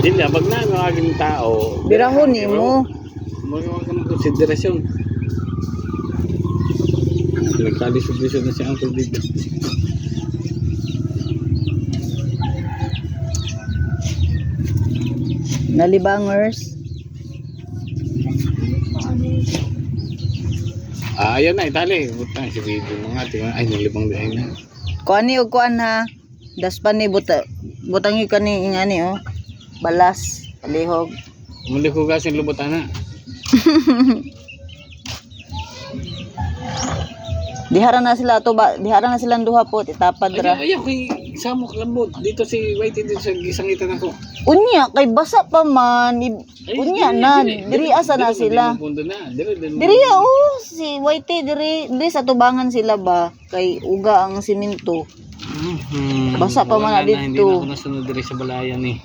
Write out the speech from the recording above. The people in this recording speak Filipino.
Hindi, wag na ang aging tao. Birahon ni mo. Magawag ka ng konsiderasyon. Nagkalisod-lisod na si Uncle dito. Nalibangers. Ayan na, itali. Butang si Bibo mga tingnan. Ay, nalibang din na. Kuan ni og kuan ha. Daspan ni butangi kani ingani oh. Balas, palihog. Muli ko gasin lubot ana. Dihara na sila to ba? Dihara na silang duha po itapad ra. Ayaw kay samok lambot. Dito si Whitey dito sa gisangitan ako. Unya kay basa pa man. Unya na diri asa na sila. Diri oh si Whitey diri sa tubangan sila ba kay uga ang simento. Basa pa man na dito. Hindi na ako nasunod diri sa balayan ni.